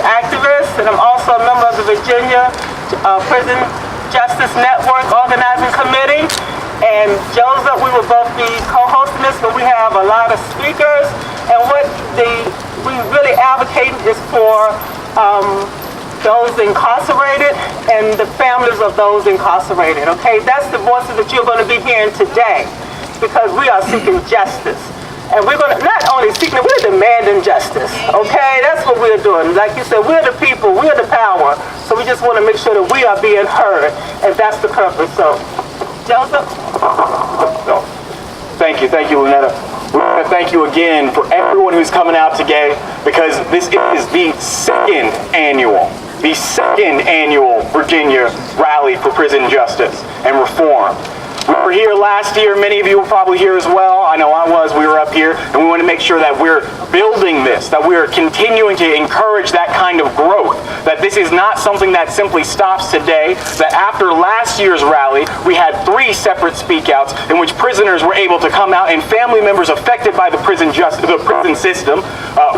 activist, and I'm also a member of the Virginia Prison Justice Network Organizing Committee. And Joseph, we will both be co-hosting this, but we have a lot of speakers. And what we really advocate is for those incarcerated and the families of those incarcerated, okay? That's the voices that you're going to be hearing today, because we are seeking justice. And we're going to not only seeking it, we're demanding justice, okay? That's what we're doing. Like you said, we're the people, we're the power, so we just want to make sure that we are being heard, and that's the purpose. So, Joseph? Thank you, Lynetta. We want to thank you again for everyone who's coming out today, because this is the second annual Virginia Rally for Prison Justice and Reform. We were here last year. Many of you were probably here as well. I know I was. We were up here, and we want to make sure that we're building this, that we're continuing to encourage that kind of growth, that this is not something that simply stops today, that after last year's rally, we had 3 separate speakouts in which prisoners were able to come out, and family members affected by the prison system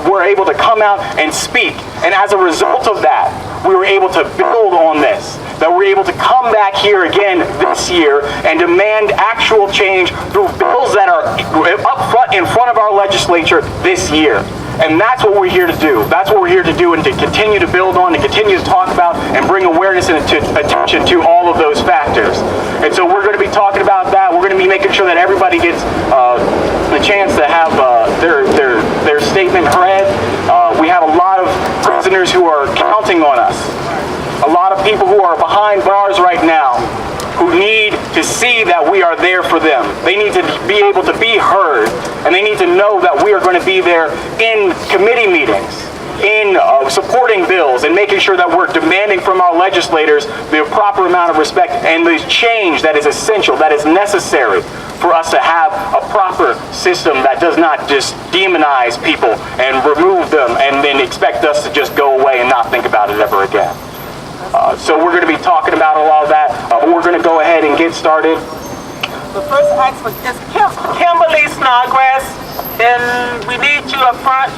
were able to come out and speak. And as a result of that, we were able to build on this, that we're able to come back here again this year and demand actual change through bills that are up front in front of our legislature this year. And that's what we're here to do. That's what we're here to do, and to continue to build on, to continue to talk about, and bring awareness and attention to all of those factors. And so we're going to be talking about that. We're going to be making sure that everybody gets the chance to have their statement read. We have a lot of prisoners who are counting on us. A lot of people who are behind bars right now, who need to see that we are there for them. They need to be able to be heard, and they need to know that we are going to be there in committee meetings, in supporting bills, and making sure that we're demanding from our legislators the proper amount of respect and the change that is essential, that is necessary for us to have a proper system that does not just demonize people and remove them and then expect us to just go away and not think about it ever again. So we're going to be talking about a lot of that. We're going to go ahead and get started. The first ask is Kimberly Snodgrass, and we need you up front,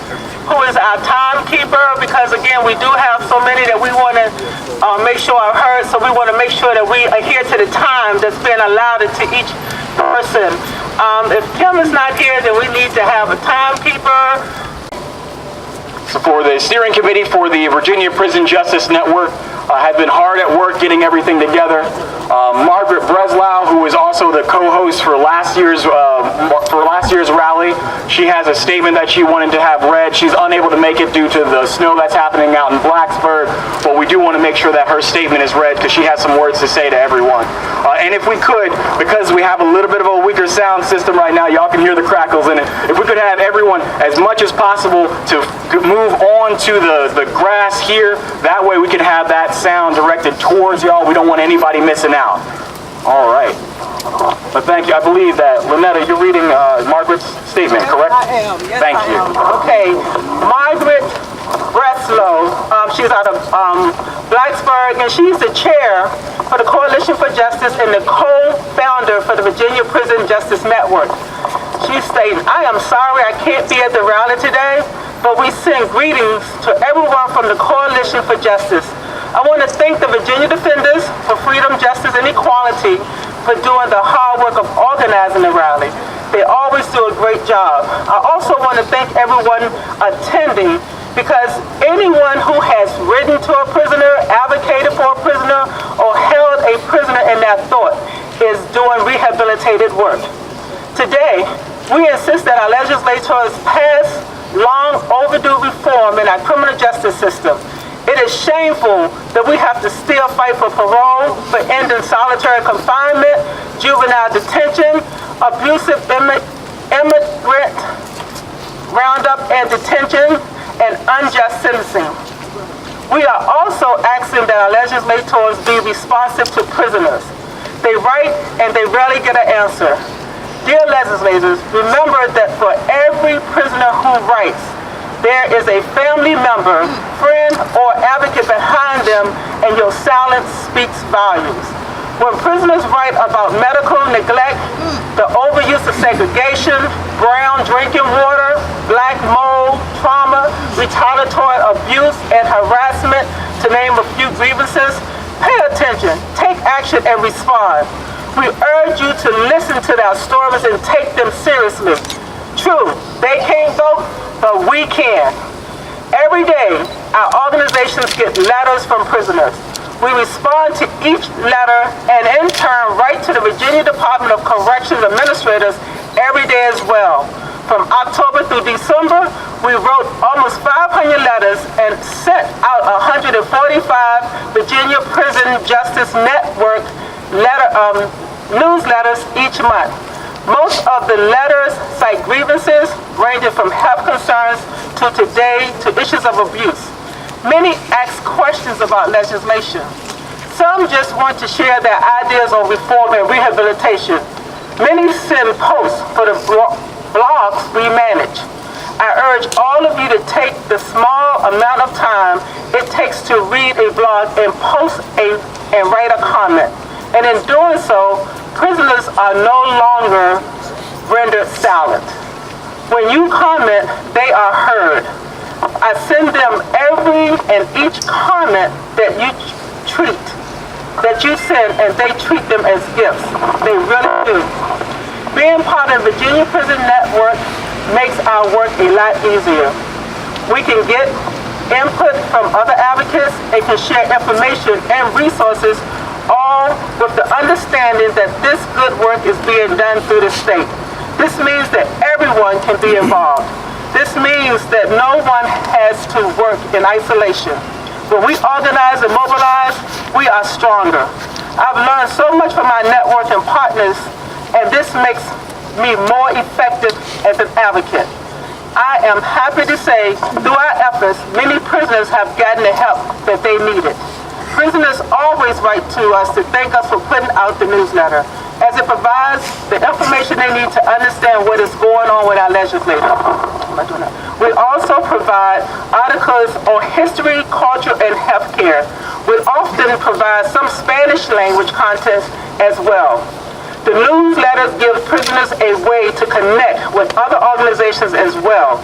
who is our timekeeper, because again, we do have so many that we want to make sure are heard, so we want to make sure that we adhere to the time that's been allowed to each person. If Kim is not here, then we need to have a timekeeper. So for the steering committee for the Virginia Prison Justice Network, have been hard at work getting everything together. Margaret Breslau, who is also the co-host for last year's rally, she has a statement that she wanted to have read. She's unable to make it due to the snow that's happening out in Blacksburg, but we do want to make sure that her statement is read, because she has some words to say to everyone. And if we could, because we have a little bit of a weaker sound system right now, y'all can hear the crackles in it, if we could have everyone as much as possible to move on to the grass here, that way we can have that sound directed towards y'all. We don't want anybody missing out. All right. But thank you. I believe that, Lynetta, you're reading Margaret's statement, correct? I am. Yes, thank you. Okay. Margaret Breslau, she's out of Blacksburg, and she's the chair for the Coalition for Justice and the co-founder for the Virginia Prison Justice Network. She's stating, "I am sorry I can't be at the rally today, but we send greetings to everyone from the Coalition for Justice. I want to thank the Virginia Defenders for Freedom, Justice, and Equality for doing the hard work of organizing the rally. They always do a great job. I also want to thank everyone attending, because anyone who has written to a prisoner, advocated for a prisoner, or held a prisoner in their thought is doing rehabilitative work. Today, we insist that our legislators pass long overdue reform in our criminal justice system. It is shameful that we have to still fight for parole, for ending solitary confinement, juvenile detention, abusive immigrant roundup and detention, and unjust sentencing. We are also asking that our legislators be responsive to prisoners. They write and they rarely get an answer. Dear legislators, remember that for every prisoner who writes, there is a family member, friend, or advocate behind them, and your silence speaks volumes. When prisoners write about medical neglect, the overuse of segregation, brown drinking water, black mold, trauma, retaliatory abuse and harassment, to name a few grievances, pay attention, take action, and respond. We urge you to listen to their stories and take them seriously. True, they can't vote, but we can. Every day, our organizations get letters from prisoners. We respond to each letter and in turn write to the Virginia Department of Corrections administrators every day as well. From October through December, we wrote almost 500 letters and sent out 145 Virginia Prison Justice Network newsletters each month. Most of the letters cite grievances ranging from health concerns to today to issues of abuse. Many ask questions about legislation. Some just want to share their ideas on reform and rehabilitation. Many send posts for the blogs we manage. I urge all of you to take the small amount of time it takes to read a blog and and write a comment. And in doing so, prisoners are no longer rendered silent. When you comment, they are heard. I send them every and each comment that you send, and they treat them as gifts. They really do. Being part of the Virginia Prison Network makes our work a lot easier. We can get input from other advocates and can share information and resources, all with the understanding that this good work is being done through the state. This means that everyone can be involved. This means that no one has to work in isolation. When we organize and mobilize, we are stronger. I've learned so much from my network and partners, and this makes me more effective as an advocate. I am happy to say, through our efforts, many prisoners have gotten the help that they needed. Prisoners always write to us to thank us for putting out the newsletter, as it provides the information they need to understand what is going on with our legislators. We also provide articles on history, culture, and healthcare. We often provide some Spanish language content as well. The newsletters give prisoners a way to connect with other organizations as well.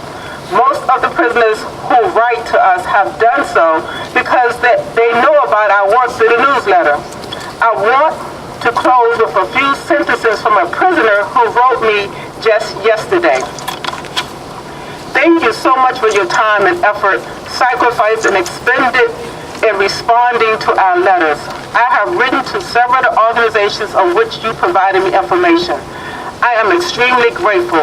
Most of the prisoners who write to us have done so because they know about our work through the newsletter. I want to close with a few sentences from a prisoner who wrote me just yesterday. Thank you so much for your time and effort, sacrifice, and expended in responding to our letters. I have written to several organizations of which you provided me information. I am extremely grateful.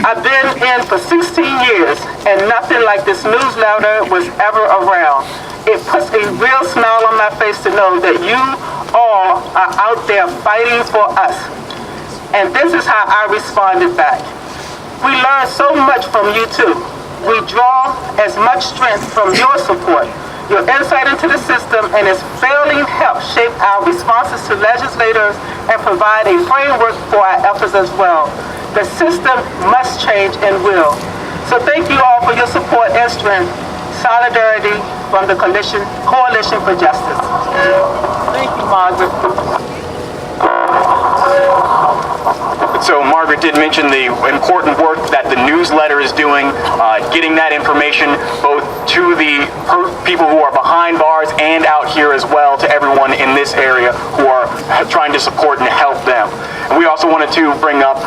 I've been in for 16 years, and nothing like this newsletter was ever around. It puts a real smile on my face to know that you all are out there fighting for us. And this is how I responded back. We learn so much from you too. We draw as much strength from your support. Your insight into the system and its failing help shape our responses to legislators and provide a framework for our efforts as well. The system must change and will. So thank you all for your support and strength. Solidarity from the Coalition for Justice. Thank you, Margaret. So Margaret did mention the important work that the newsletter is doing, getting that information both to the people who are behind bars and out here as well to everyone in this area who are trying to support and help them. And we also wanted to bring up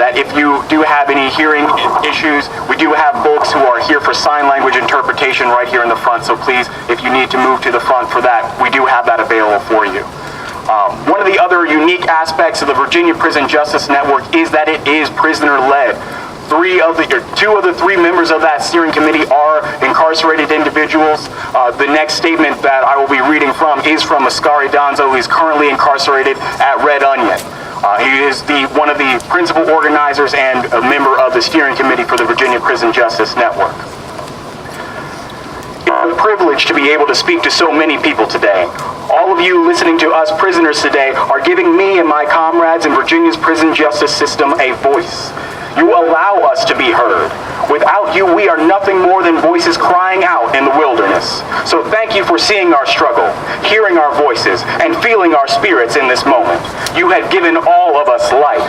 that if you do have any hearing issues, we do have folks who are here for sign language interpretation right here in the front. So please, if you need to move to the front for that, we do have that available for you. One of the other unique aspects of the Virginia Prison Justice Network is that it is prisoner-led. Two of the three members of that steering committee are incarcerated individuals. The next statement that I will be reading from is from Ascari Donzo, who is currently incarcerated at Red Onion. He is one of the principal organizers and a member of the steering committee for the Virginia Prison Justice Network. It's a privilege to be able to speak to so many people today. All of you listening to us prisoners today are giving me and my comrades in Virginia's prison justice system a voice. You allow us to be heard. Without you, we are nothing more than voices crying out in the wilderness. So thank you for seeing our struggle, hearing our voices, and feeling our spirits in this moment. You have given all of us life.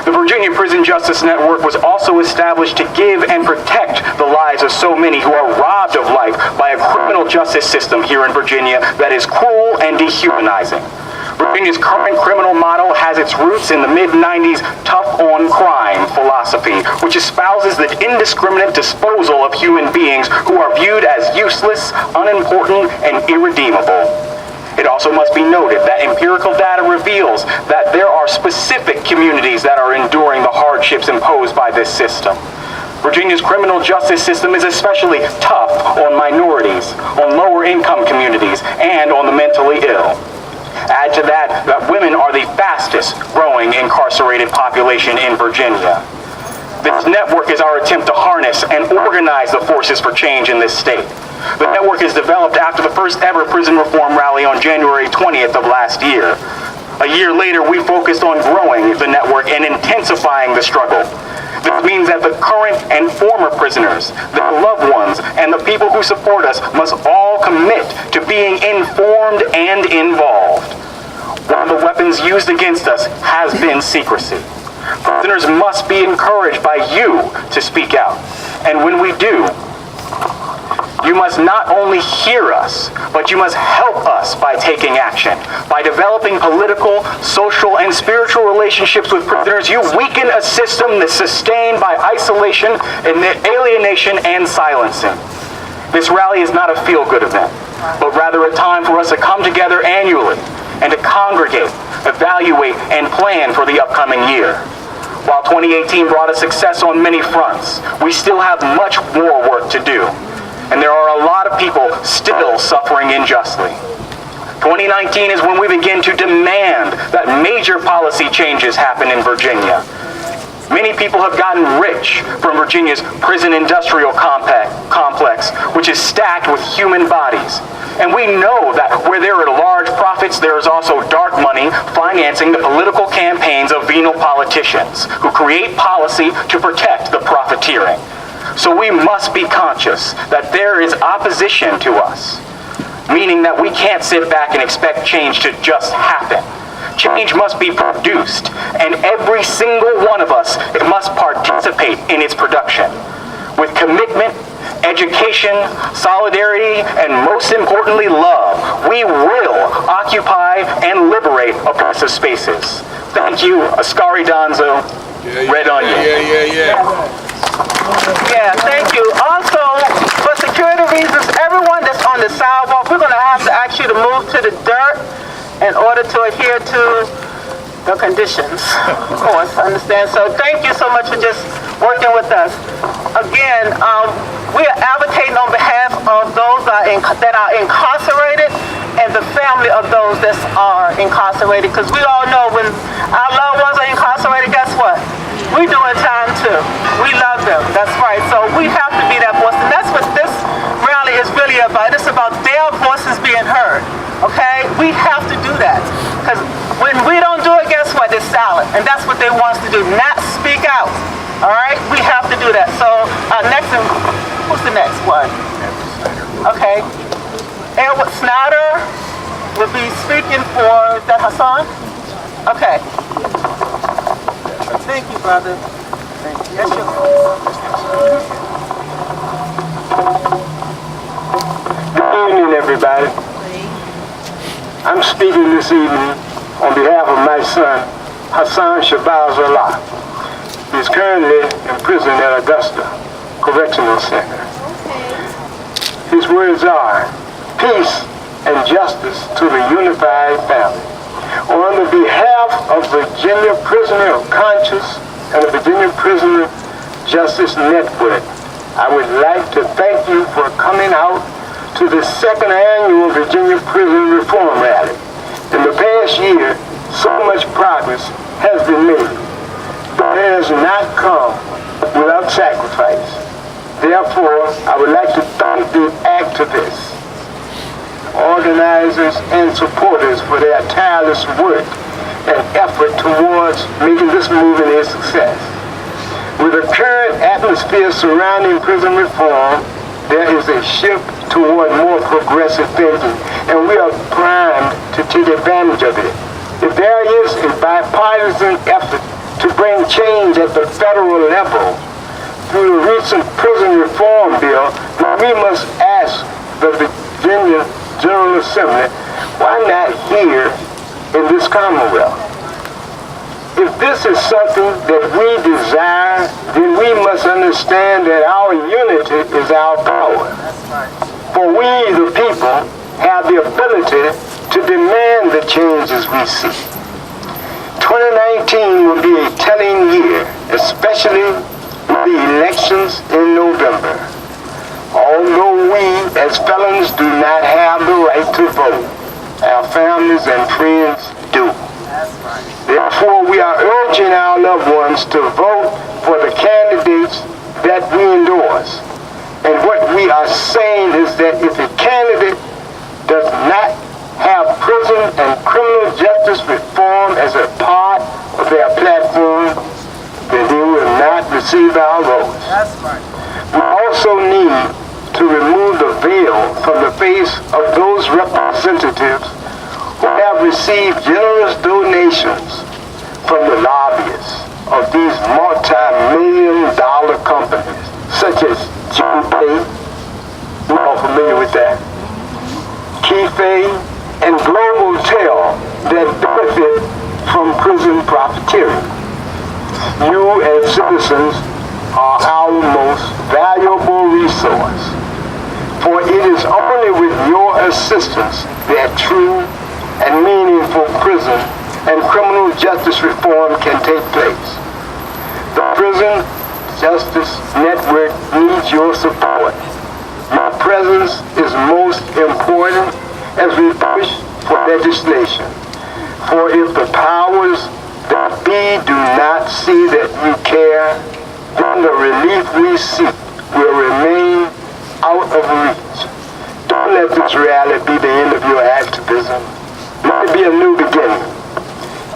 The Virginia Prison Justice Network was also established to give and protect the lives of so many who are robbed of life by a criminal justice system here in Virginia that is cruel and dehumanizing. Virginia's current criminal model has its roots in the mid-90s tough-on-crime philosophy, which espouses the indiscriminate disposal of human beings who are viewed as useless, unimportant, and irredeemable. It also must be noted that empirical data reveals that there are specific communities that are enduring the hardships imposed by this system. Virginia's criminal justice system is especially tough on minorities, on lower-income communities, and on the mentally ill. Add to that women are the fastest growing incarcerated population in Virginia. This network is our attempt to harness and organize the forces for change in this state. The network is developed after the first ever prison reform rally on January 20th of last year. A year later, we focused on growing the network and intensifying the struggle. This means that the current and former prisoners, their loved ones, and the people who support us must all commit to being informed and involved. One of the weapons used against us has been secrecy. Prisoners must be encouraged by you to speak out. And when we do, you must not only hear us, but you must help us by taking action. By developing political, social, and spiritual relationships with prisoners, you weaken a system that's sustained by isolation, and alienation, and silencing. This rally is not a feel-good event, but rather a time for us to come together annually and to congregate, evaluate, and plan for the upcoming year. While 2018 brought us success on many fronts, we still have much more work to do. And there are a lot of people still suffering unjustly. 2019 is when we begin to demand that major policy changes happen in Virginia. Many people have gotten rich from Virginia's prison industrial complex, which is stacked with human bodies. And we know that where there are large profits, there is also dark money financing the political campaigns of venal politicians who create policy to protect the profiteering. So we must be conscious that there is opposition to us, meaning that we can't sit back and expect change to just happen. Change must be produced, and every single one of us must participate in its production. With commitment, education, solidarity, and most importantly, love, we will occupy and liberate oppressive spaces. Thank you, Ascari Donzo, Red Onion. Yeah, thank you. Also, for security reasons, everyone that's on the sidewalk, we're going to have to ask you to move to the dirt in order to adhere to the conditions. Of course, understand. So thank you so much for just working with us. Again, we are advocating on behalf of those that are incarcerated and the family of those that are incarcerated, because we all know when our loved ones are incarcerated, guess what? We're doing time too. We love them. That's right. So we have to be that voice. And that's what this rally is really about. It's about their voices being heard. Okay? We have to do that. Because when we don't do it, guess what? They're silent. And that's what they want us to do. Not speak out. All right? We have to do that. So next, who's the next one? Okay. Edward Snyder will be speaking for, is that Hassan? Okay. Thank you, brother. Thank you. Yes, Good evening, everybody. I'm speaking this evening on behalf of my son, Hassan Shabazz Allah. He's currently in prison at Augusta Correctional Center. His words are, peace and justice to the unified family. On the behalf of Virginia Prisoner of Conscience and the Virginia Prisoner Justice Network, I would like to thank you for coming out to the second annual Virginia Prison Reform Rally. In the past year, so much progress has been made, but it has not come without sacrifice. Therefore, I would like to thank the activists, organizers, and supporters for their tireless work and effort towards making this movement a success. With the current atmosphere surrounding prison reform, there is a shift toward more progressive thinking, and we are primed to take advantage of it. If there is a bipartisan effort to bring change at the federal level through the recent prison reform bill, the Virginia General Assembly, why not here in this Commonwealth? If this is something that we desire, then we must understand that our unity is our power. For we, the people, have the ability to demand the changes we see. 2019 will be a telling year, especially with the elections in November. Although we, as felons, do not have the right to vote, our families and friends do. Therefore, we are urging our loved ones to vote for the candidates that we endorse. And what we are saying is that if a candidate does not have prison and criminal justice reform as a part of their platform, then they will not receive our votes. That's right. We also need to remove the veil from the face of those representatives who have received generous donations from the lobbyists of these multi-million-dollar companies, such as GPay, we're all familiar with that, Keyfay, and Global Tel that benefit from prison profiteering. You as citizens are our most valuable resource, for it is only with your assistance that true and meaningful prison and criminal justice reform can take place. The Prison Justice Network needs your support. Your presence is most important as we push for legislation. For if the powers that be do not see that you care, then the relief we seek will remain out of reach. Don't let this rally be the end of your activism. Let it be a new beginning.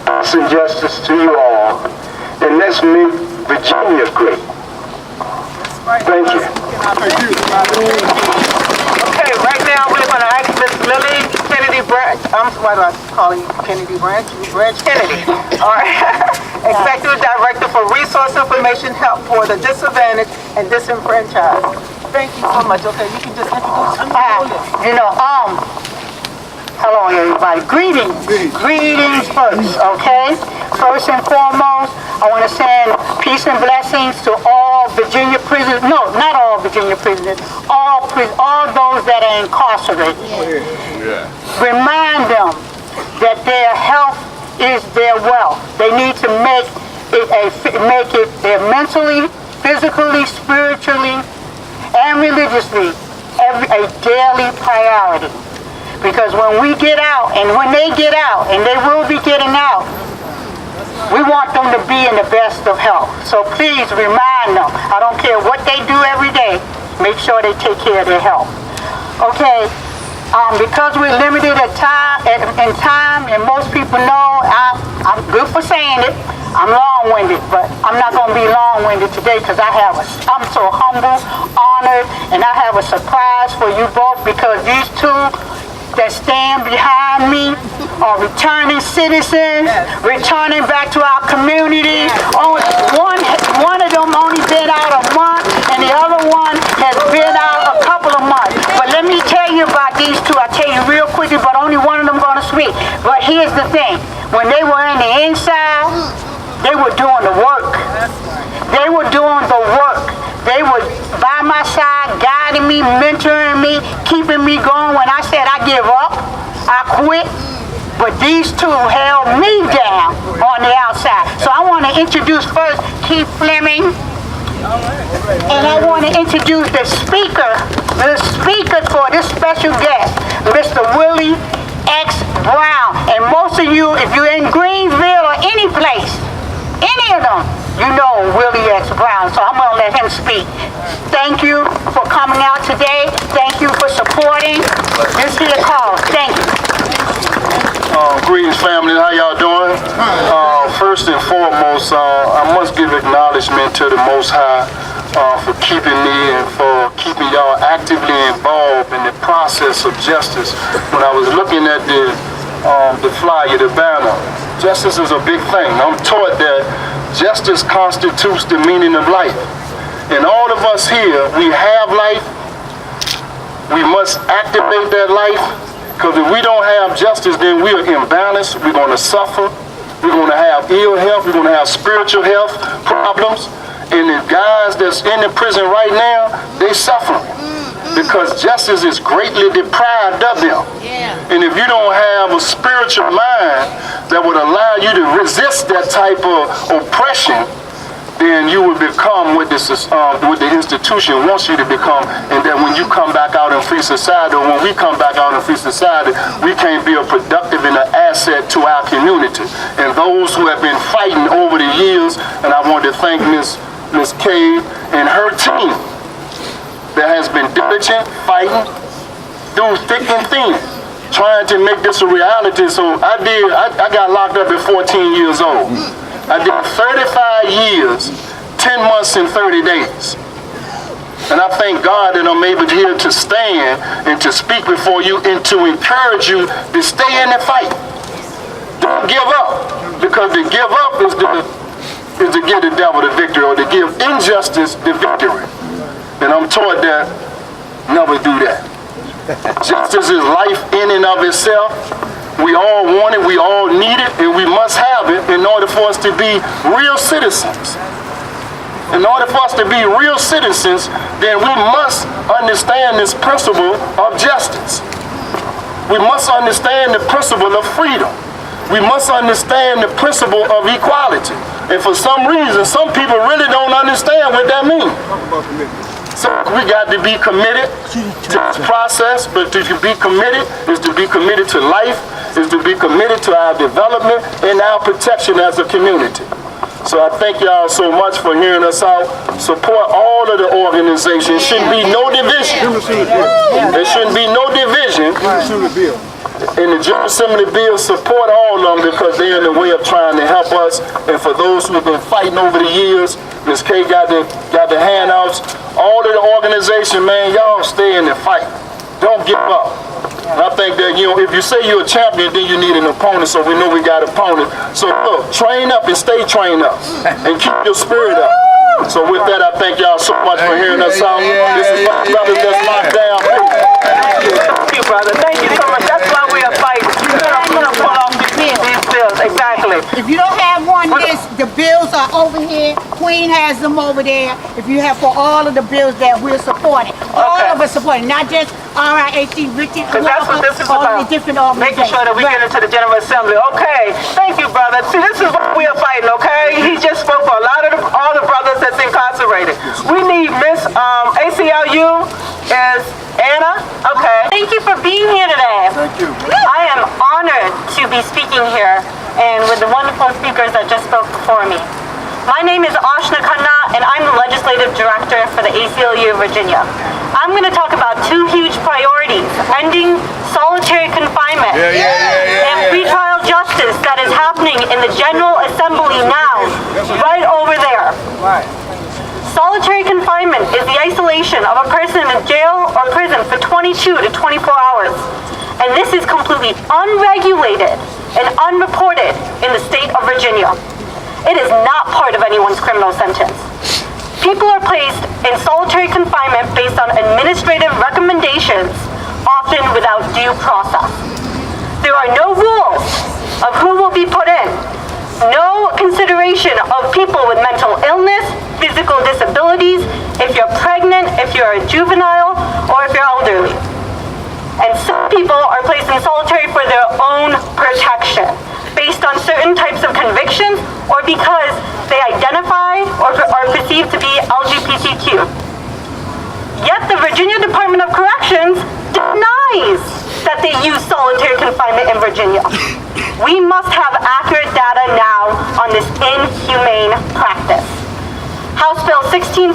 Peace and justice to you all. And let's make Virginia great. Thank you. Okay, right now we're going to ask Miss Lily Kennedy Branch. Why do I call you Kennedy Branch? Branch Kennedy. All right. Executive Director for Resource Information Help for the Disadvantaged and Disenfranchised. Thank you so much. Okay, you can just introduce yourself. Hello everybody. Greetings first, okay? First and foremost, I want to send peace and blessings to all Virginia prisoners. No, not all Virginia prisoners. All those that are incarcerated. Remind them that their health is their wealth. They need to make it their mentally, physically, spiritually, and religiously a daily priority. Because when we get out, and when they get out, and they will be getting out, we want them to be in the best of health. So please remind them. I don't care what they do every day, make sure they take care of their health. Okay, because we're limited in time, and most people know, I'm good for saying it, I'm long-winded, but I'm not going to be long-winded today because I'm so humble, honored, and I have a surprise for you both because these two that stand behind me are returning citizens, returning back to our community. One of them only been out a month, and the other one has been out a couple of months. But let me tell you about these two. I'll tell you real quickly, but only one of them going to speak. But here's the thing. When they were in the inside, they were doing the work. They were doing the work. They were by my side, guiding me, mentoring me, keeping me going. When I said I give up, I quit. But these two held me down on the outside. So I want to introduce first Keith Fleming. And I want to introduce the speaker for this special guest, Mr. Willie X. Brown. And most of you, if you're in Greensville or any place, any of them, you know Willie X. Brown, so I'm going to let him speak. Thank you for coming out today. Thank you for supporting this here cause. Thank you. Greetings, family. How y'all doing? First and foremost, I must give acknowledgement to the Most High for keeping me and for keeping y'all actively involved in the process of justice. When I was looking at the flyer, the banner, justice is a big thing. I'm taught that justice constitutes the meaning of life. And all of us here, we have life, We must activate that life, because if we don't have justice, then we are imbalanced. We're going to suffer. We're going to have ill health. We're going to have spiritual health problems. And the guys that's in the prison right now, they suffering because justice is greatly deprived of them. And if you don't have a spiritual mind that would allow you to resist that type of oppression, then you will become what the institution wants you to become. And that when you come back out in free society, or when we come back out in free society, we can't be a productive and an asset to our community. And those who have been fighting over the years, and I want to thank Ms. Kay and her team that has been diligent, fighting through thick and thin, trying to make this a reality. So I got locked up at 14 years old. I did 35 years, 10 months and 30 days. And I thank God that I'm able here to stand and to speak before you and to encourage you to stay in the fight. Don't give up, because to give up is to give the devil the victory, or to give injustice the victory. And I'm taught that never do that. Justice is life in and of itself. We all want it, we all need it, and we must have it in order for us to be real citizens. In order for us to be real citizens, then we must understand this principle of justice. We must understand the principle of freedom. We must understand the principle of equality. And for some reason, some people really don't understand what that means. So we got to be committed to this process, but to be committed is to be committed to life, is to be committed to our development and our protection as a community. So I thank y'all so much for hearing us out. Support all of the organizations. Shouldn't be no division. There shouldn't be no division. In the General Assembly bill, support all of them, because they're in the way of trying to help us. And for those who have been fighting over the years, Ms. K got the handouts. All of the organization, man, y'all stay in the fight. Don't give up. And I think that, if you say you're a champion, then you need an opponent, so we know we got an opponent. So look, train up and stay trained up, and keep your spirit up. So with that, I thank y'all so much for hearing us out. This is my brother that's locked down. Thank you, brother. Thank you so much. That's why we are fighting. I'm going to pull off these bills. Exactly. If you don't have one list, the bills are over here. Queen has them over there. If you have for all of the bills that we're supporting. All of us supporting, not just RIAC, Richmond, Because that's what this is all about. of the different organizations. Making sure that we get into the General Assembly. Okay. Thank you, brother. See, this is what we are fighting, okay? He just spoke for a lot of all the brothers that's incarcerated. We need Miss ACLU is Anna. Okay. Thank you for being here today. Thank you. I am honored to be speaking here and with the wonderful speakers that just spoke before me. My name is Ashna Khanna, and I'm the Legislative Director for the ACLU of Virginia. I'm going to talk about two huge priorities: ending solitary confinement and pretrial justice that is happening in the General Assembly now, right over there. Solitary confinement is the isolation of a person in jail or prison for 22 to 24 hours. And this is completely unregulated and unreported in the state of Virginia. It is not part of anyone's criminal sentence. People are placed in solitary confinement based on administrative recommendations, often without due process. There are no rules of who will be put in, no consideration of people with mental illness, physical disabilities, if you're pregnant, if you're a juvenile, or if you're elderly. And some people are placed in solitary for their own protection, based on certain types of convictions or because they identify or are perceived to be LGBTQ. Yet the Virginia Department of Corrections denies that they use solitary confinement in Virginia. We must have accurate data now on this inhumane practice. House Bill 1642,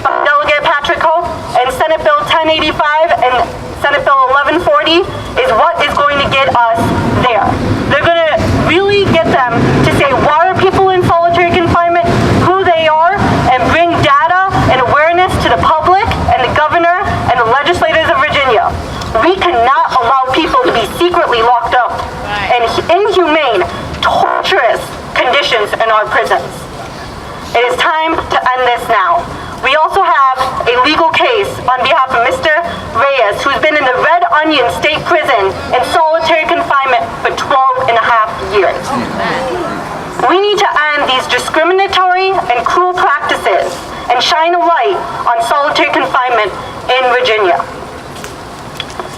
Delegate Patrick Hope, and Senate Bill 1085 and Senate Bill 1140 is what is going to get us there. They're going to really get them to say why are people in solitary confinement, who they are, and bring data and awareness to the public and the governor and the legislators of Virginia. We cannot allow people to be secretly locked up in inhumane, torturous conditions in our prisons. It is time to end this now. We also have a legal case case on behalf of Mr. Reyes, who's been in the Red Onion State Prison in solitary confinement for 12 and a half years. We need to end these discriminatory and cruel practices and shine a light on solitary confinement in Virginia.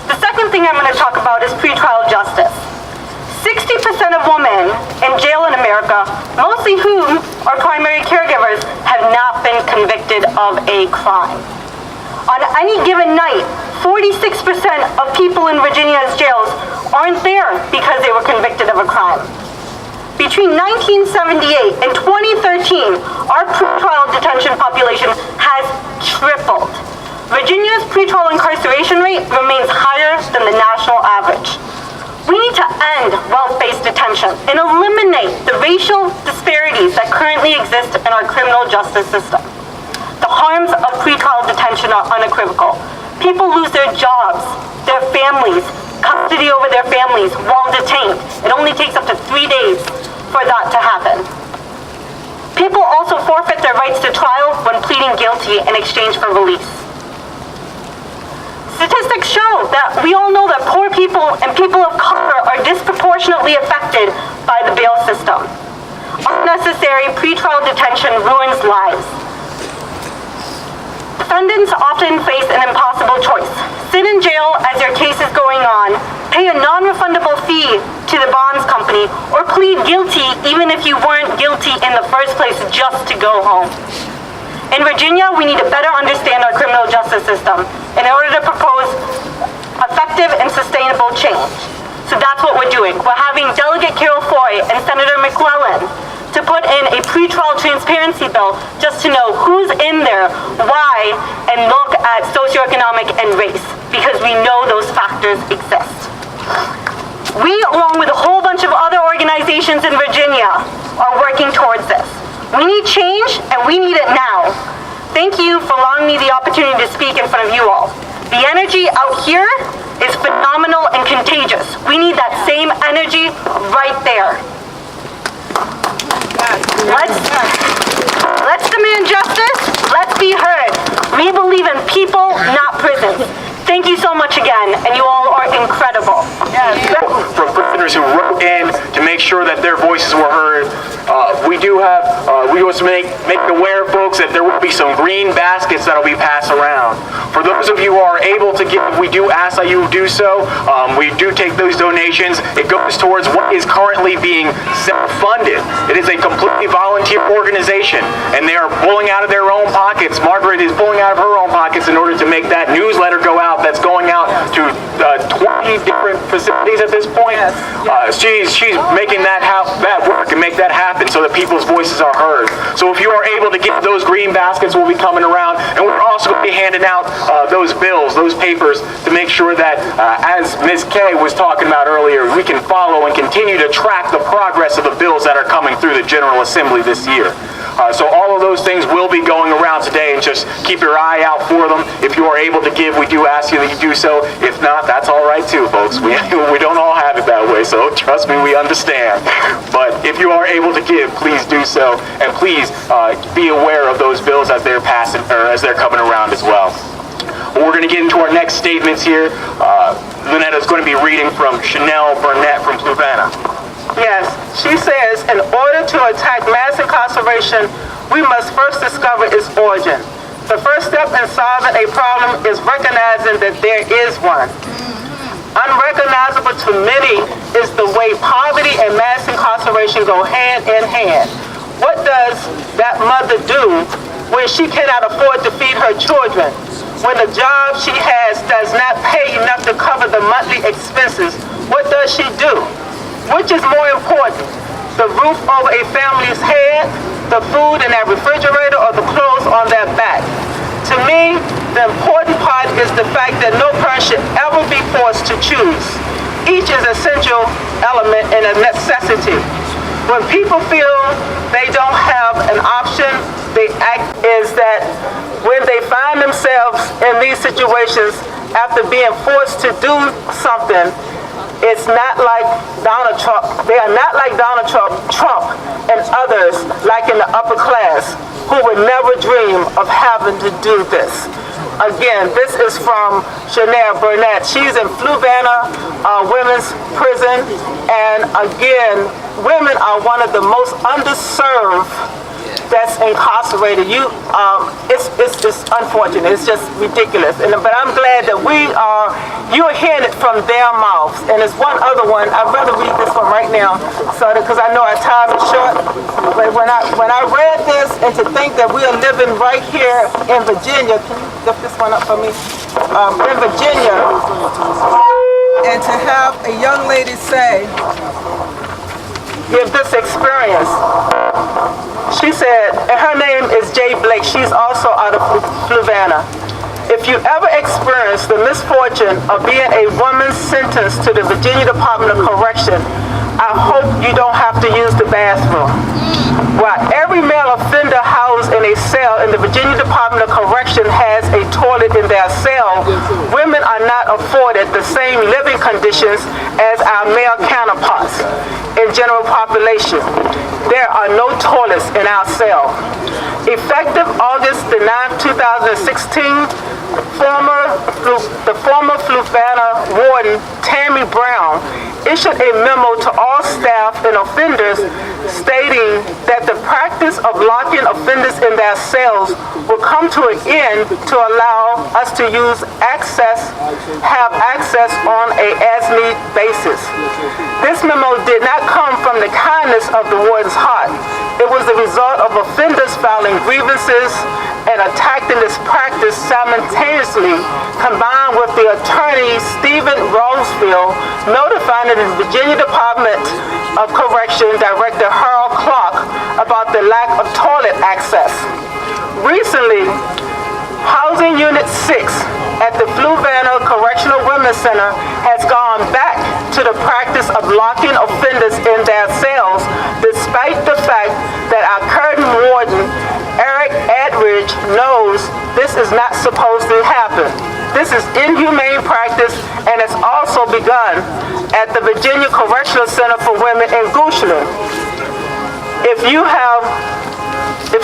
The second thing I'm going to talk about is pretrial justice. 60% of women in jail in America, mostly whom are primary caregivers, have not been convicted of a crime. On any given night, 46% of people in Virginia's jails aren't there because they were convicted of a crime. Between 1978 and 2013, our pretrial detention population has tripled. Virginia's pretrial incarceration rate remains higher than the national average. We need to end wealth-based detention and eliminate the racial disparities that currently exist in our criminal justice system. The harms of pretrial detention are unequivocal. People lose their jobs, their families, custody over their families while detained. It only takes up to 3 days for that to happen. People also forfeit their rights to trial when pleading guilty in exchange for release. Statistics show that we all know that poor people and people of color are disproportionately affected by the bail system. Unnecessary pretrial detention ruins lives. Defendants often face an impossible choice. Sit in jail as your case is going on, pay a non-refundable fee to the bonds company, or plead guilty even if you weren't guilty in the first place just to go home. In Virginia, we need to better understand our criminal justice system in order to propose effective and sustainable change. So that's what we're doing. We're having Delegate Carol Foy and Senator McClellan to put in a pretrial transparency bill just to know who's in there, why, and look at socioeconomic and race, because we know those factors exist. We, along with a whole bunch of other organizations in Virginia, are working towards this. We need change, and we need it now. Thank you for allowing me the opportunity to speak in front of you all. The energy out here is phenomenal and contagious. We need that same energy right there. Let's demand justice. Let's be heard. We believe in people, not prisons. Thank you so much again, and you all are incredible. From prisoners who wrote in to make sure that their voices were heard. We want to make aware, folks, that there will be some green baskets that will be passed around. For those of you who are able to give, we do ask that you do so. We do take those donations. It goes towards what is currently being self-funded. It is a completely volunteer organization, and they are pulling out of their own pockets. Margaret is pulling out of her own pockets in order to make that newsletter go out. That's going out to 20 different facilities at this point. She's making that work and make that happen so that people's voices are heard. So if you are able to get those green baskets, will be coming around, and we're also going to be handing out those bills, those papers, to make sure that, as Ms. Kay was talking about earlier, we can follow and continue to track the progress of the bills that are coming through the General Assembly this year. So all of those things will be going around today, and just keep your eye out for them. If you are able to give, we do ask you that you do so. If not, that's all right too, folks. We don't all have it that way, so trust me, we understand. But if you are able to give, please do so, and please be aware of those bills as they're passing, or as they're coming around as well. We're going to get into our next statements here. Lynetta is going to be reading from Chanel Burnett from Fluvanna. Yes, she says, in order to attack mass incarceration, we must first discover its origin. The first step in solving a problem is recognizing that there is one. Unrecognizable to many is the way poverty and mass incarceration go hand in hand. What does that mother do when she cannot afford to feed her children? When the job she has does not pay enough to cover the monthly expenses, what does she do? Which is more important, the roof over a family's head, the food in that refrigerator, or the clothes on their back? To me, the important part is the fact that no parent should ever be forced to choose. Each is an essential element and a necessity. When people feel they don't have an option, the act is that when they find themselves in these situations after being forced to do something, it's not like Donald Trump. They are not like Donald Trump and others like in the upper class who would never dream of having to do this. Again, this is from Shanae Burnett. She's in Fluvanna Women's Prison, and again, women are one of the most underserved that's incarcerated. It's unfortunate. It's just ridiculous. But I'm glad that you're hearing it from their mouths. And there's one other one. I'd rather read this one right now, because I know our time is short. But when I read this, and to think that we are living right here in Virginia, can you lift this one up for me? In Virginia, and to have a young lady give this experience. She said, and her name is Jay Blake. She's also out of Fluvanna. If you ever experienced the misfortune of being a woman sentenced to the Virginia Department of Correction, I hope you don't have to use the bathroom. While every male offender housed in a cell in the Virginia Department of Correction has a toilet in their cell, women are not afforded the same living conditions as our male counterparts in general population. There are no toilets in our cell. Effective August the 9th, 2016, the former Fluvanna warden, Tammy Brown, issued a memo to all staff and offenders stating that the practice of locking offenders in their cells will come to an end to allow us to have access on a as-need basis. This memo did not come from the kindness of the warden's heart. It was the result of offenders filing grievances and attacking this practice simultaneously, combined with the attorney Stephen Roseville notifying the Virginia Department of Correction Director Harold Clark about the lack of toilet access. Recently, Housing Unit 6 at the Fluvanna Correctional Women's Center has gone back to the practice of locking offenders in their cells, despite the fact that our current warden, Eric Edridge, knows this is not supposed to happen. This is inhumane practice, and it's also begun at the Virginia Correctional Center for Women in Goochland. If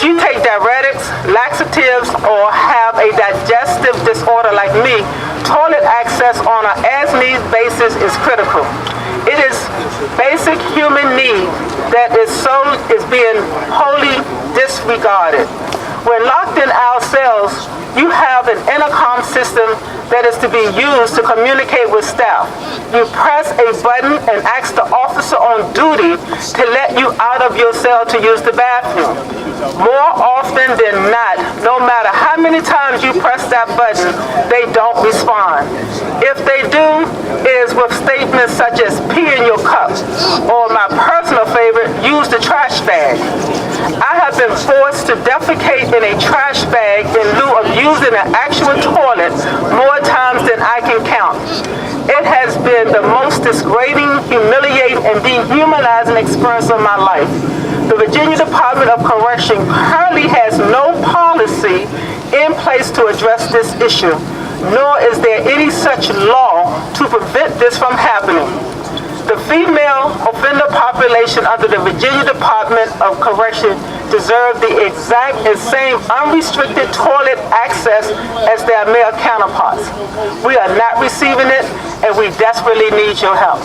you take diuretics, laxatives, or have a digestive disorder like me, toilet access on an as-need basis is critical. It is basic human need that is being wholly disregarded. When locked in our cells, you have an intercom system that is to be used to communicate with staff. You press a button and ask the officer on duty to let you out of your cell to use the bathroom. More often than not, no matter how many times you press that button, they don't respond. If they do, it is with statements such as pee in your cup, or my personal favorite, use the trash bag. I have been forced to defecate in a trash bag in lieu of using an actual toilet more times than I can count. It has been the most degrading, humiliating, and dehumanizing experience of my life. The Virginia Department of Correction currently has no policy in place to address this issue, nor is there any such law to prevent this from happening. The female offender population under the Virginia Department of Correction deserve the exact and same unrestricted toilet access as their male counterparts. We are not receiving it, and we desperately need your help.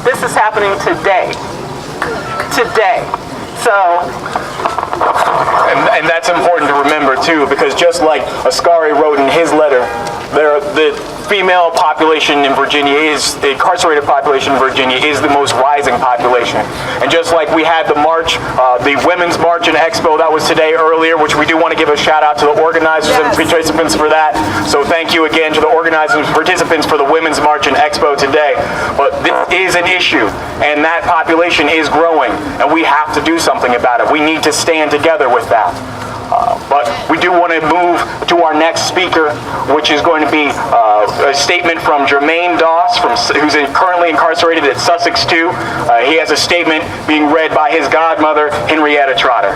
This is happening today. And that's important to remember too, because just like Ascari wrote in his letter, the female population in Virginia the incarcerated population in Virginia is the most rising population. And just like we had the march, the Women's March and Expo that was today earlier, which we do want to give a shout out to the organizers and participants for that. So thank you again to the organizers and participants for the Women's March and Expo today. But this is an issue, and that population is growing, and we have to do something about it. We need to stand together with that. But we do want to move to our next speaker, which is going to be a statement from Jermaine Doss, who's currently incarcerated at Sussex 2. He has a statement being read by his godmother, Henrietta Trotter.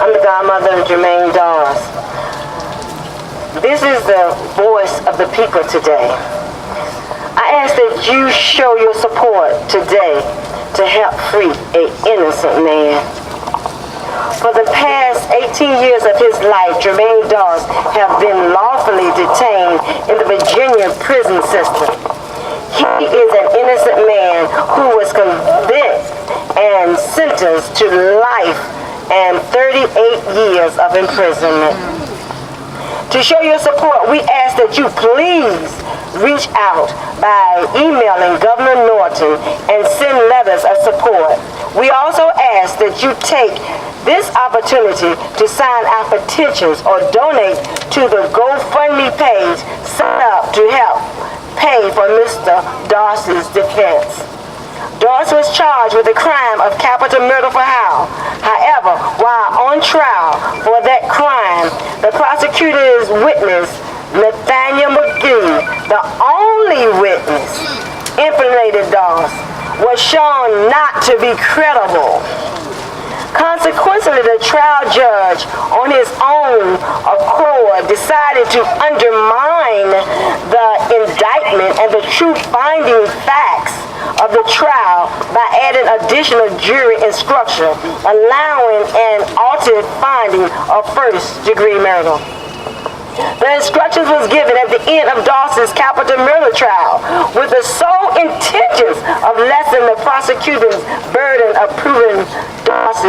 I'm the godmother of Jermaine Doss. This is the voice of the people today. I ask that you show your support today to help free an innocent man. For the past 18 years of his life, Jermaine Dawes have been lawfully detained in the Virginia prison system. He is an innocent man who was convicted and sentenced to life and 38 years of imprisonment. To show your support, we ask that you please reach out by emailing Governor Norton and send letters of support. We also ask that you take this opportunity to sign our petitions or donate to the GoFundMe page set up to help pay for Mr. Dawes' defense. Dawes was charged with the crime of capital murder for hire. However, while on trial for that crime, the prosecutor's witness, Nathaniel McGee, the only witness implicated Dawes, was shown not to be credible. Consequently, the trial judge, on his own accord, decided to undermine the indictment and the true finding facts of the trial by adding additional jury instruction, allowing an altered finding of first-degree murder. The instructions was given at the end of Dawes' capital murder trial with the sole intentions of lessening the prosecutor's burden of proving Dawes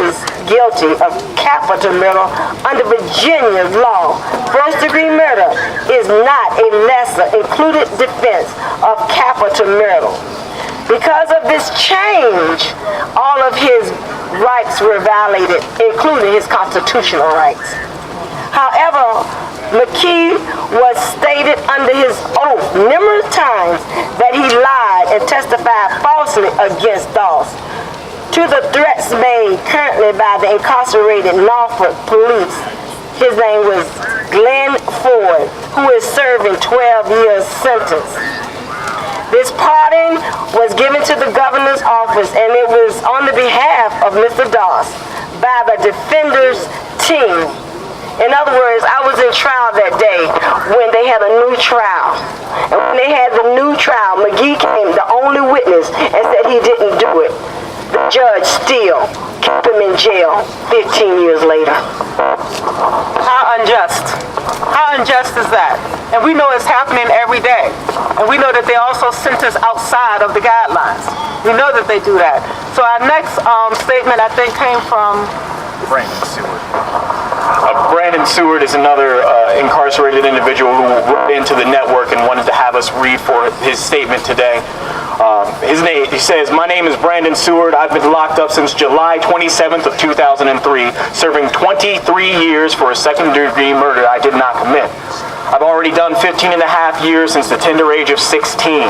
guilty of capital murder under Virginia law. First-degree murder is not a lesser included defense of capital murder. Because of this change, all of his rights were violated, including his constitutional rights. However, McKee was stated under his oath numerous times that he lied and testified falsely against Dawes. To the threats made currently by the incarcerated Norfolk police, his name was Glenn Ford, who is serving 12 years sentence. This pardon was given to the governor's office, and it was on the behalf of Mr. Dawes by the defender's team. In other words, I was in trial that day when they had a new trial. And when they had the new trial, McGee came, the only witness, and said he didn't do it. The judge still kept him in jail 15 years later. How unjust. How unjust is that? And we know it's happening every day. And we know that they also sentence outside of the guidelines. We know that they do that. So our next statement, I think, came from Brandon Seward. Brandon Seward is another incarcerated individual who wrote into the network and wanted to have us read for his statement today. His name, he says, "My name is Brandon Seward. I've been locked up since July 27th of 2003, serving 23 years for a second-degree murder I did not commit. I've already done 15 and a half years since the tender age of 16.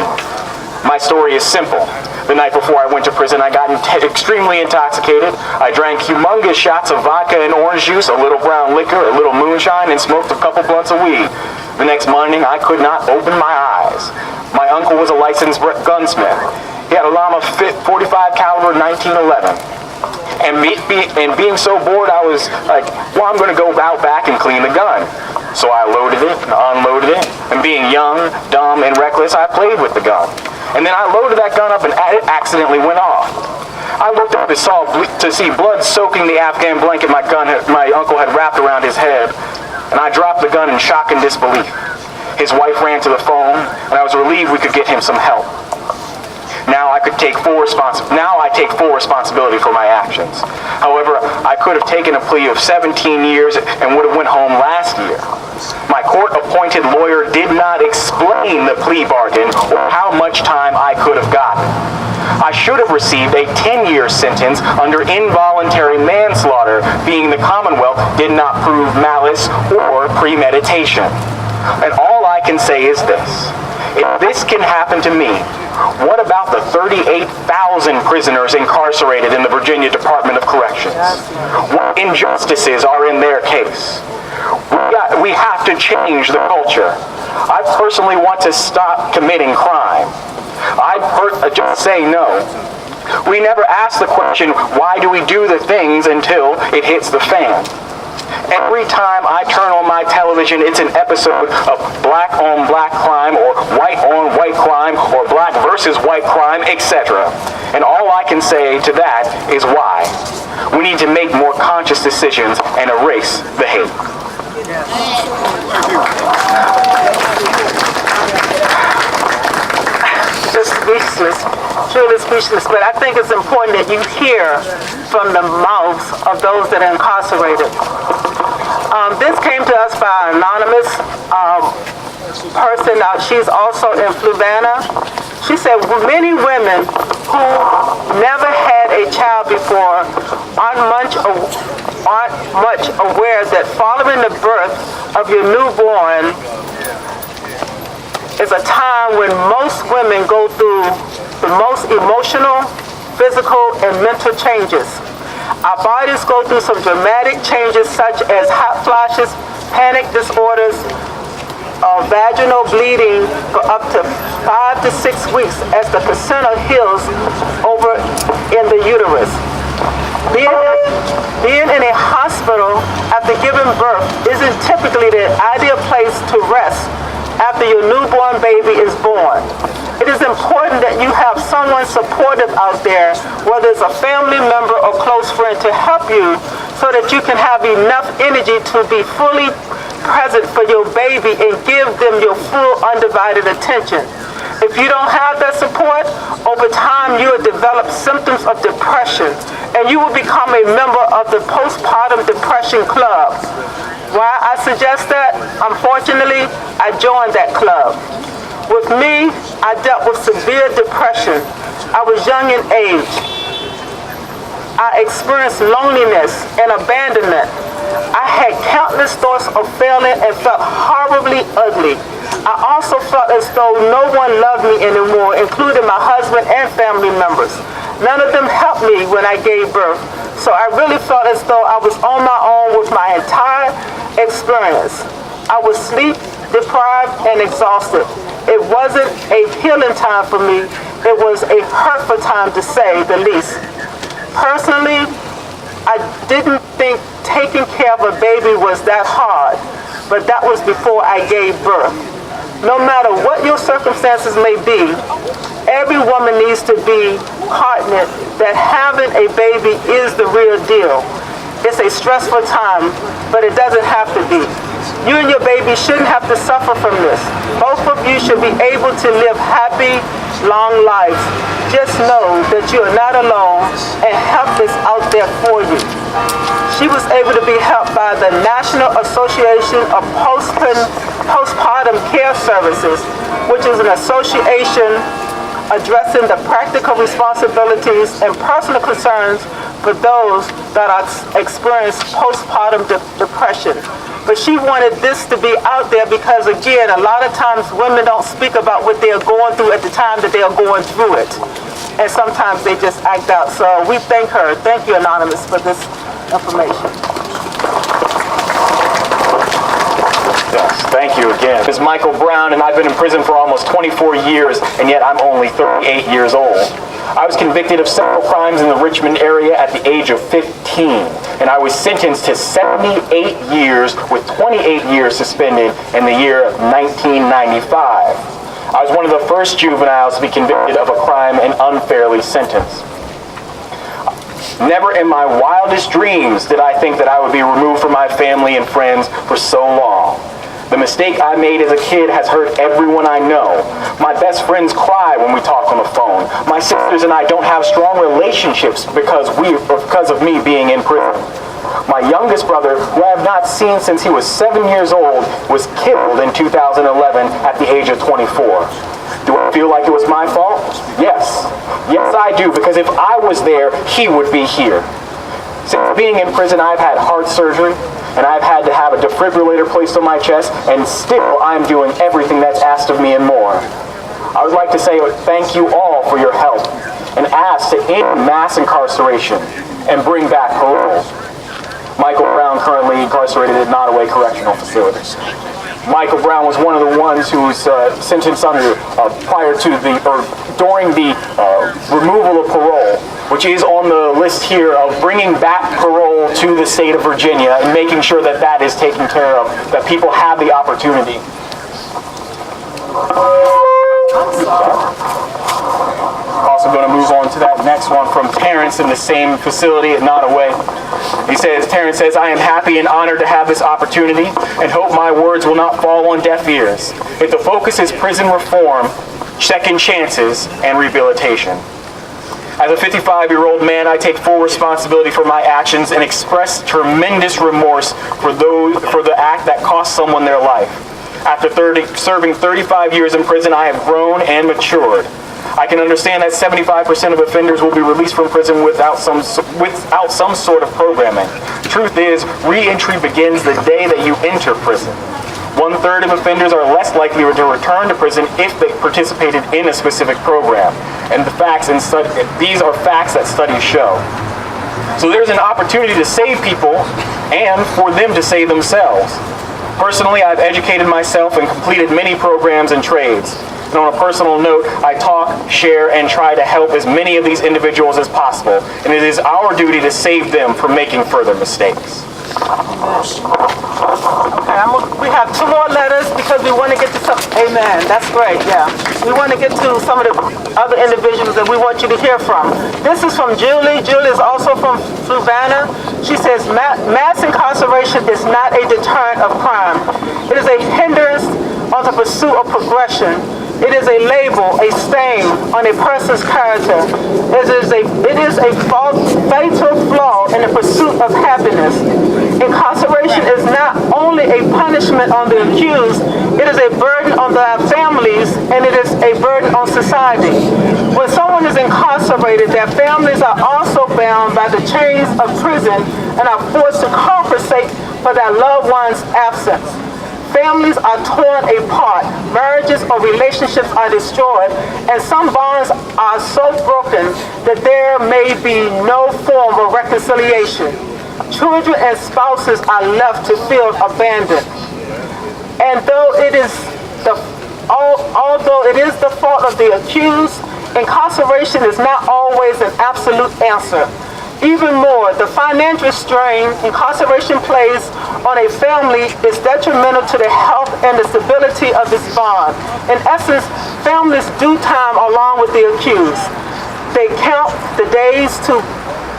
My story is simple. The night before I went to prison, I got extremely intoxicated. I drank humongous shots of vodka and orange juice, a little brown liquor, a little moonshine, and smoked a couple blunts of weed. The next morning, I could not open my eyes. My uncle was a licensed gunsmith. He had a Lama 45 caliber 1911. And being so bored, I was like, well, I'm going to go out back and clean the gun. So I loaded it and unloaded it. And being young, dumb, and reckless, I played with the gun. And then I loaded that gun up and it accidentally went off. I looked up and saw to see blood soaking the Afghan blanket my uncle had wrapped around his head. And I dropped the gun in shock and disbelief. His wife ran to the phone, and I was relieved we could get him some help. Now I take full responsibility for my actions. However, I could have taken a plea of 17 years and would have went home last year. My court-appointed lawyer did not explain the plea bargain or how much time I could have gotten. I should have received a 10-year sentence under involuntary manslaughter, being the Commonwealth did not prove malice or premeditation. And all I can say is this. If this can happen to me, what about the 38,000 prisoners incarcerated in the Virginia Department of Corrections? What injustices are in their case? We have to change the culture. I personally want to stop committing crime. I just say no. We never ask the question, why do we do the things until it hits the fan? Every time I turn on my television, it's an episode of black on black crime or white on white crime or black versus white crime, etc. And all I can say to that is why. We need to make more conscious decisions and erase the hate. Just speechless, truly speechless, but I think it's important that you hear from the mouths of those that are incarcerated. This came to us by an anonymous person. She's also in Fluvanna. She said many women who never had a child before aren't much aware that following the birth of your newborn is a time when most women go through the most emotional, physical, and mental changes. Our bodies go through some dramatic changes such as hot flashes, panic disorders, vaginal bleeding for up to 5 to 6 weeks as the placenta heals over in the uterus. Being in a hospital after giving birth isn't typically the ideal place to rest after your newborn baby is born. It is important that you have someone supportive out there, whether it's a family member or close friend, to help you so that you can have enough energy to be fully present for your baby and give them your full undivided attention. If you don't have that support, over time you will develop symptoms of depression and you will become a member of the postpartum depression club. Why I suggest that? Unfortunately, I joined that club. With me, I dealt with severe depression. I was young in age. I experienced loneliness and abandonment. I had countless thoughts of failing and felt horribly ugly. I also felt as though no one loved me anymore, including my husband and family members. None of them helped me when I gave birth. So I really felt as though I was on my own with my entire experience. I was sleep deprived and exhausted. It wasn't a healing time for me. It was a hurtful time, to say the least. Personally, I didn't think taking care of a baby was that hard, but that was before I gave birth. No matter what your circumstances may be, every woman needs to be heartened that having a baby is the real deal. It's a stressful time, but it doesn't have to be. You and your baby shouldn't have to suffer from this. Both of you should be able to live happy, long lives. Just know that you are not alone and help is out there for you. She was able to be helped by the National Association of Postpartum Care Services, which is an association addressing the practical responsibilities and personal concerns for those that are experiencing postpartum depression. But she wanted this to be out there because, again, a lot of times women don't speak about what they are going through at the time that they are going through it. And sometimes they just act out. So we thank her. Thank you, Anonymous, for this information. Yes, thank you again. This is Michael Brown, and I've been in prison for almost 24 years, and yet I'm only 38 years old. I was convicted of several crimes in the Richmond area at the age of 15, and I was sentenced to 78 years with 28 years suspended in the year of 1995. I was one of the first juveniles to be convicted of a crime and unfairly sentenced. Never in my wildest dreams did I think that I would be removed from my family and friends for so long. The mistake I made as a kid has hurt everyone I know. My best friends cry when we talk on the phone. My sisters and I don't have strong relationships because of me being in prison. My youngest brother, who I have not seen since he was 7 years old, was killed in 2011 at the age of 24. Do I feel like it was my fault? Yes. Yes, I do, because if I was there, he would be here. Since being in prison, I've had heart surgery, and I've had to have a defibrillator placed on my chest, and still I'm doing everything that's asked of me and more. I would like to say thank you all for your help, and ask to end mass incarceration and bring back parole. Michael Brown currently incarcerated at Nottoway Correctional Facility. Michael Brown was one of the ones who was sentenced under during the removal of parole, which is on the list here of bringing back parole to the state of Virginia and making sure that that is taken care of, that people have the opportunity. Also going to move on to that next one from Terrence in the same facility at Nottoway. Terrence says, I am happy and honored to have this opportunity and hope my words will not fall on deaf ears. If the focus is prison reform, second chances, and rehabilitation. As a 55-year-old man, I take full responsibility for my actions and express tremendous remorse for the act that cost someone their life. After serving 35 years in prison, I have grown and matured. I can understand that 75% of offenders will be released from prison without some sort of programming. Truth is, re-entry begins the day that you enter prison. 1/3 of offenders are less likely to return to prison if they participated in a specific program. And these are facts that studies show. So there's an opportunity to save people and for them to save themselves. Personally, I've educated myself and completed many programs and trades. And on a personal note, I talk, share, and try to help as many of these individuals as possible. And it is our duty to save them from making further mistakes. Okay, we have 2 more letters because we want to get to some. Amen. That's great. Yeah, we want to get to some of the other individuals that we want you to hear from. This is from Julie. Julie is also from Fluvanna. She says mass incarceration is not a deterrent of crime. It is a hindrance on the pursuit of progression. It is a label, a stain on a person's character. It is a fatal flaw in the pursuit of happiness. Incarceration is not only a punishment on the accused, it is a burden on their families, and it is a burden on society. When someone is incarcerated, their families are also bound by the chains of prison and are forced to compensate for their loved one's absence. Families are torn apart, marriages or relationships are destroyed, and some bonds are so broken that there may be no form of reconciliation. Children and spouses are left to feel abandoned. And although it is the fault of the accused, incarceration is not always an absolute answer. Even more, the financial strain incarceration plays on a family is detrimental to the health and the stability of its bond. In essence, families do time along with the accused. They count the days to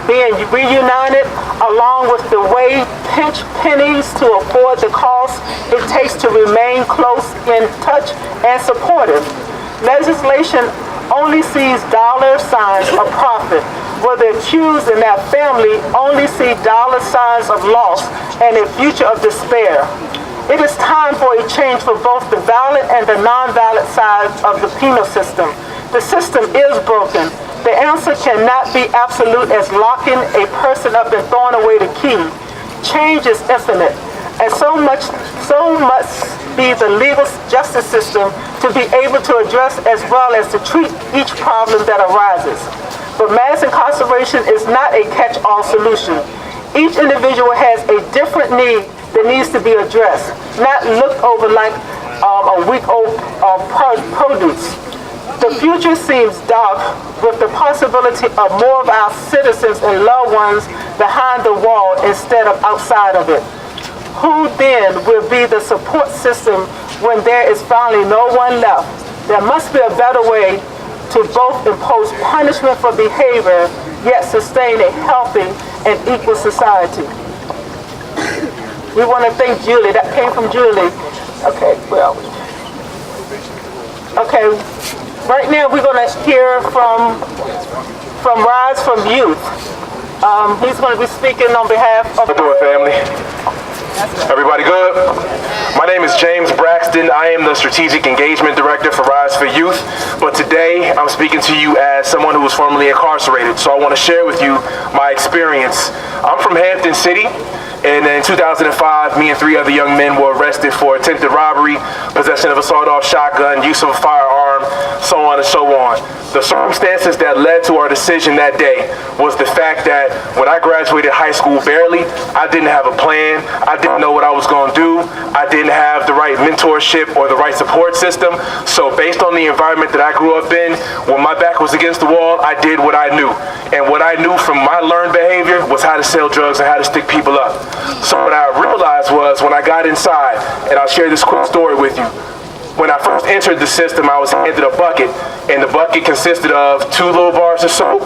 being reunited along with the way pinch pennies to afford the cost it takes to remain close in touch and supportive. Legislation only sees dollar signs of profit, where the accused and their family only see dollar signs of loss and a future of despair. It is time for a change for both the valid and the non-valid sides of the penal system. The system is broken. The answer cannot be absolute as locking a person up and throwing away the key. Change is infinite, and so must be the legal justice system to be able to address as well as to treat each problem that arises. But mass incarceration is not a catch-all solution. Each individual has a different need that needs to be addressed, not looked over like a week-old produce. The future seems dark with the possibility of more of our citizens and loved ones behind the wall instead of outside of it. Who then will be the support system when there is finally no one left? There must be a better way to both impose punishment for behavior, yet sustain a healthy and equal society. We want to thank Julie. That came from Julie. Okay, well. Okay, right now we're going to hear from Rise from Youth. He's going to be speaking on behalf of... How you doing, family? Everybody good? My name is James Braxton. I am the Strategic Engagement Director for Rise for Youth. But today, I'm speaking to you as someone who was formerly incarcerated. So I want to share with you my experience. I'm from Hampton City. And in 2005, me and 3 other young men were arrested for attempted robbery, possession of a sawed-off shotgun, use of a firearm, so on and so on. The circumstances that led to our decision that day was the fact that when I graduated high school barely, I didn't have a plan. I didn't know what I was going to do. I didn't have the right mentorship or the right support system. So based on the environment that I grew up in, when my back was against the wall, I did what I knew. And what I knew from my learned behavior was how to sell drugs and how to stick people up. So what I realized was when I got inside, and I'll share this quick story with you, When I first entered the system, I was handed a bucket, and the bucket consisted of 2 little bars of soap,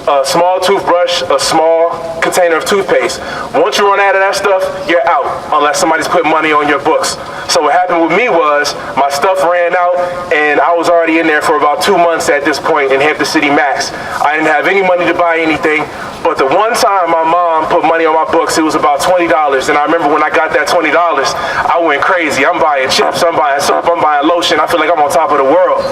a small toothbrush, a small container of toothpaste. Once you run out of that stuff, you're out, unless somebody's put money on your books. So what happened with me was, my stuff ran out, and I was already in there for about 2 months at this point in Hampton City Max. I didn't have any money to buy anything, but the one time my mom put money on my books, it was about $20, and I remember when I got that $20, I went crazy. I'm buying chips, I'm buying soap, I'm buying lotion, I feel like I'm on top of the world.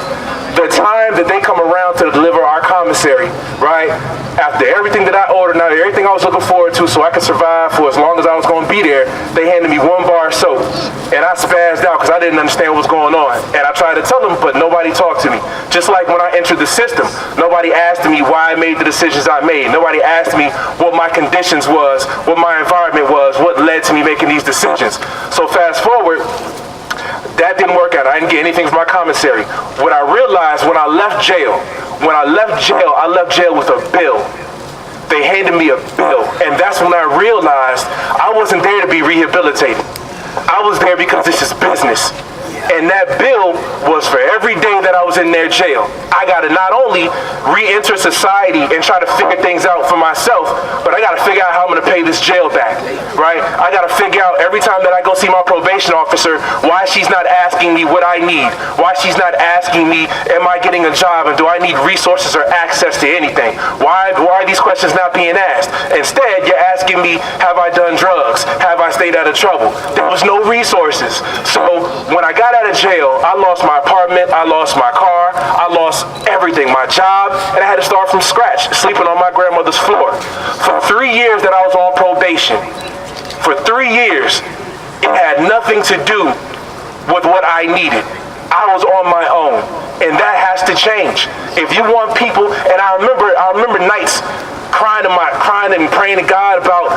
The time that they come around to deliver our commissary, right, after everything that I ordered, now everything I was looking forward to so I could survive for as long as I was going to be there, they handed me 1 bar of soap, and I spazzed out because I didn't understand what was going on, and I tried to tell them, but nobody talked to me. Just like when I entered the system, nobody asked me why I made the decisions I made. Nobody asked me what my conditions was, what my environment was, what led to me making these decisions. So fast forward, that didn't work out. I didn't get anything from my commissary. What I realized when I left jail, I left jail with a bill. They handed me a bill, and that's when I realized I wasn't there to be rehabilitated. I was there because this is business. And that bill was for every day that I was in their jail. I got to not only re-enter society and try to figure things out for myself, but I got to figure out how I'm going to pay this jail back, right? I got to figure out every time that I go see my probation officer why she's not asking me what I need, why she's not asking me, am I getting a job, and do I need resources or access to anything? Why are these questions not being asked? Instead, you're asking me, have I done drugs? Have I stayed out of trouble? There was no resources. So when I got out of jail, I lost my apartment, I lost my car, I lost everything, my job, and I had to start from scratch, sleeping on my grandmother's floor. For 3 years that I was on probation, for 3 years, it had nothing to do with what I needed. I was on my own, and that has to change. If you want people, and I remember nights crying and praying to God about,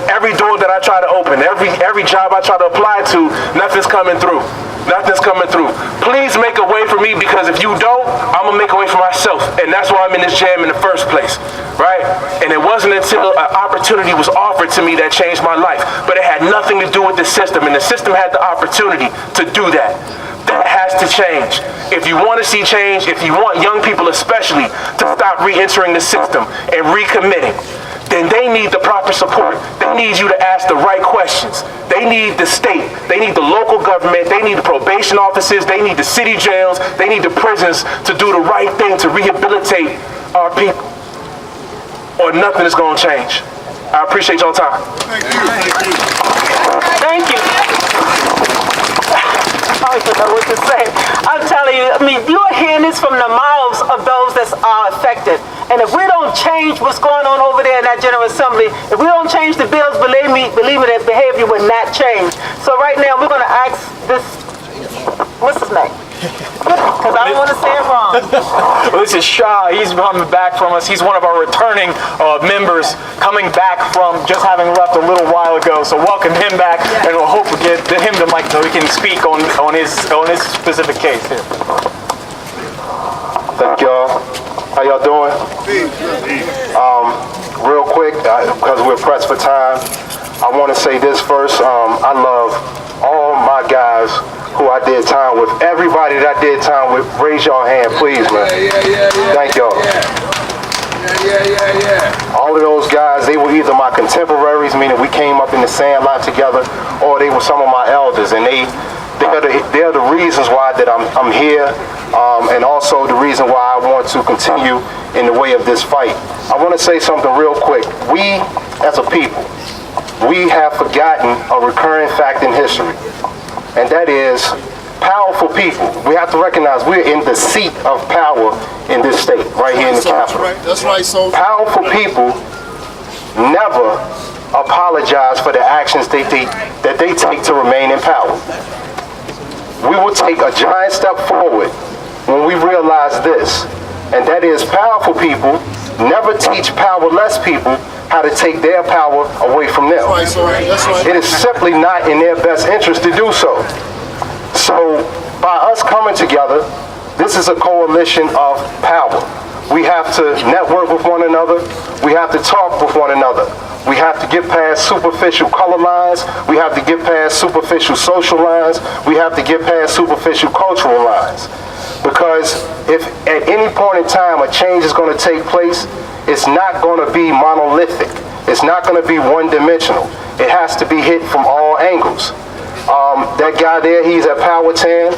every door that I try to open, every job I try to apply to, nothing's coming through. Nothing's coming through. Please make a way for me, because if you don't, I'm going to make a way for myself. And that's why I'm in this jam in the first place, right? And it wasn't until an opportunity was offered to me that changed my life. But it had nothing to do with the system, and the system had the opportunity to do that. That has to change. If you want to see change, if you want young people especially to stop re-entering the system and recommitting, then they need the proper support. They need you to ask the right questions. They need the state. They need the local government. They need the probation offices. They need the city jails. They need the prisons to do the right thing to rehabilitate our people, or nothing is going to change. I appreciate y'all time. Thank you. I don't even know what to say. I'm telling you, you're hearing this from the mouths of those that are affected. And if we don't change what's going on over there in that General Assembly, if we don't change the bills, believe me, that behavior will not change. So right now, we're going to ask this, what's his name? Because I don't want to say it wrong. Well, this is Shah. He's coming back from us. He's one of our returning members, coming back from just having left a little while ago. So welcome him back, and we'll hope we get him the mic so he can speak on his specific case here. Thank y'all. How y'all doing? Real quick, because we're pressed for time, I want to say this first. I love all my guys who I did time with. Everybody that I did time with, raise your hand, please, man. Thank y'all. All of those guys, they were either my contemporaries, meaning we came up in the sand lot together, or they were some of my elders, and they're the reasons why that I'm here, and also the reason why I want to continue in the way of this fight. I want to say something real quick. We, as a people, we have forgotten a recurring fact in history, and that is powerful people. We have to recognize we're in the seat of power in this state, right here in the Capitol. That's right, so Powerful people never apologize for the actions that they take to remain in power. We will take a giant step forward when we realize this, and that is powerful people never teach powerless people how to take their power away from them. that's right. It is simply not in their best interest to do so. So by us coming together, this is a coalition of power. We have to network with one another. We have to talk with one another. We have to get past superficial color lines. We have to get past superficial social lines. We have to get past superficial cultural lines. Because if at any point in time a change is going to take place, it's not going to be monolithic. It's not going to be one-dimensional. It has to be hit from all angles. That guy there, he's at Powhatan.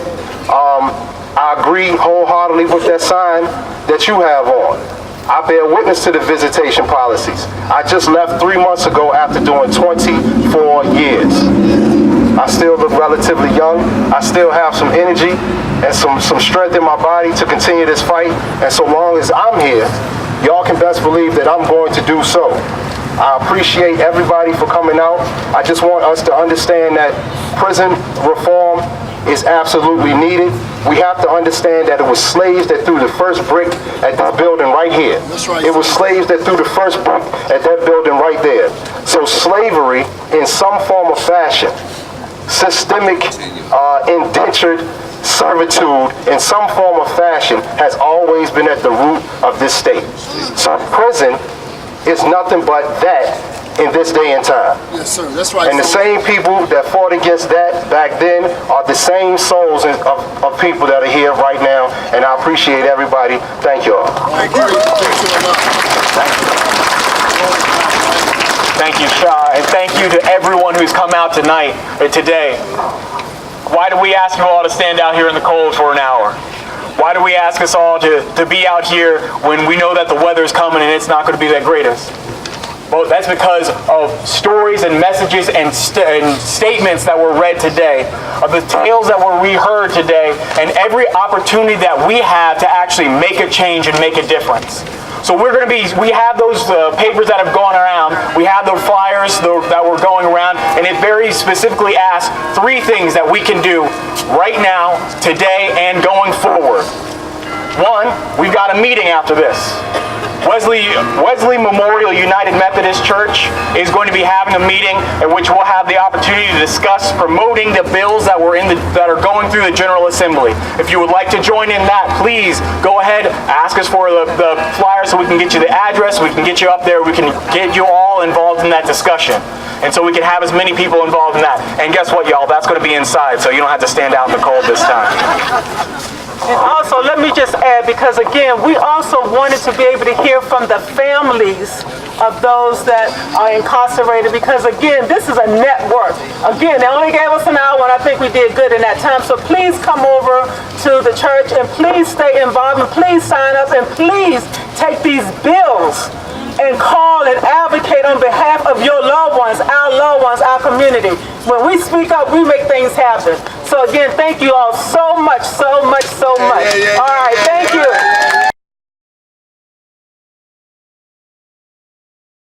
I agree wholeheartedly with that sign that you have on. I bear witness to the visitation policies. I just left 3 months ago after doing 24 years. I still look relatively young. I still have some energy and some strength in my body to continue this fight. And so long as I'm here, y'all can best believe that I'm going to do so. I appreciate everybody for coming out. I just want us to understand that prison reform is absolutely needed. We have to understand that it was slaves that threw the first brick at this building right here. That's right. It was slaves that threw the first brick at that building right there. So slavery, in some form or fashion, systemic indentured servitude, in some form or fashion, has always been at the root of this state. So prison is nothing but that in this day and time. Yes, sir. That's right. And the same people that fought against that back then are the same souls of people that are here right now. And I appreciate everybody. Thank you all. Thank you, Shah, and thank you to everyone who's come out tonight or today. Why do we ask you all to stand out here in the cold for an hour? Why do we ask us all to be out here when we know that the weather's coming and it's not going to be the greatest? Well, that's because of stories and messages and statements that were read today, of the tales that were reheard today, and every opportunity that we have to actually make a change and make a difference. So we have those papers that have gone around, we have the flyers that were going around, and it very specifically asks 3 things that we can do right now, today, and going forward. 1, we've got a meeting after this. Wesley Memorial United Methodist Church is going to be having a meeting in which we'll have the opportunity to discuss promoting the bills that are going through the General Assembly. If you would like to join in that, please go ahead, ask us for the flyer so we can get you the address, we can get you up there, we can get you all involved in that discussion. And so we can have as many people involved in that. And guess what, y'all? That's going to be inside, so you don't have to stand out in the cold this time. And also, let me just add, because again, we also wanted to be able to hear from the families of those that are incarcerated, because again, this is a network. Again, they only gave us an hour, and I think we did good in that time. So please come over to the church, and please stay involved, and please sign up, and please take these bills and call and advocate on behalf of your loved ones, our community. When we speak up, we make things happen. So again, thank you all so much. All right, thank you.